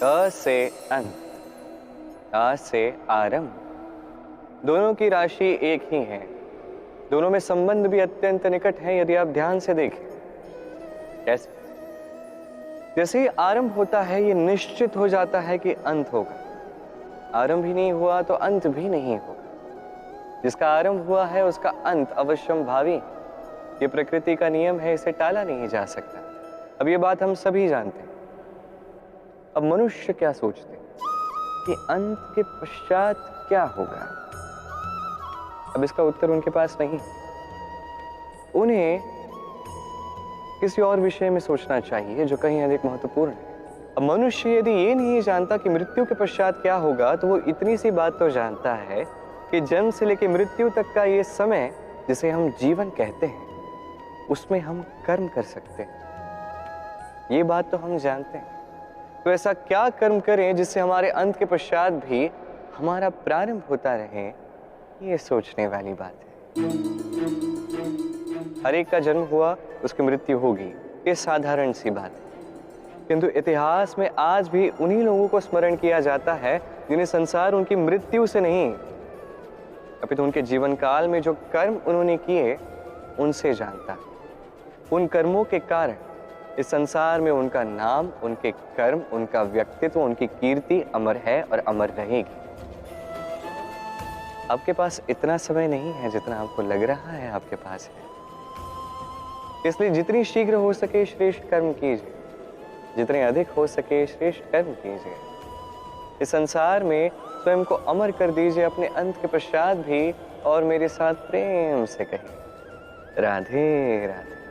अ से अंत, आ से आरंभ। दोनों की राशि एक ही है। दोनों में संबंध भी अत्यंत निकट है यदि आप ध्यान से देखें। कैसे? जैसे ही आरंभ होता है ये निश्चित हो जाता है कि अंत होगा। आरंभ ही नहीं हुआ तो अंत भी नहीं होगा। जिसका आरंभ हुआ है उसका अंत अवश्यंभावी। ये प्रकृति का नियम है, इसे टाला नहीं जा सकता। अब ये बात हम सभी जानते हैं। अब मनुष्य क्या सोचते हैं कि अंत के पश्चात क्या होगा? अब इसका उत्तर उनके पास नहीं। उन्हें किसी और विषय में सोचना चाहिए जो कहीं अधिक महत्वपूर्ण है। अब मनुष्य यदि ये नहीं जानता कि मृत्यु के पश्चात क्या होगा, तो वो इतनी सी बात तो जानता है कि जन्म से लेकर मृत्यु तक का ये समय जिसे हम जीवन कहते हैं, उसमें हम कर्म कर सकते हैं। ये बात तो हम जानते हैं। तो ऐसा क्या कर्म करें जिससे हमारे अंत के पश्चात भी हमारा प्रारंभ होता रहे, ये सोचने वाली बात है। हर एक का जन्म हुआ, उसकी मृत्यु होगी, ये साधारण सी बात है। किंतु इतिहास में आज भी उन्हीं लोगों को स्मरण किया जाता है जिन्हें संसार उनकी मृत्यु से नहीं, अपितु उनके जीवन काल में जो कर्म उन्होंने किए उनसे जानता है। उन कर्मों के कारण इस संसार में उनका नाम, उनके कर्म, उनका व्यक्तित्व, उनकी कीर्ति अमर है और अमर रहेगी। आपके पास इतना समय नहीं है जितना आपको लग रहा है आपके पास है। इसलिए जितनी शीघ्र हो सके श्रेष्ठ कर्म कीजिए, जितने अधिक हो सके श्रेष्ठ कर्म कीजिए। इस संसार में स्वयं को अमर कर दीजिए अपने अंत के पश्चात भी, और मेरे साथ प्रेम से कहिए राधे राधे।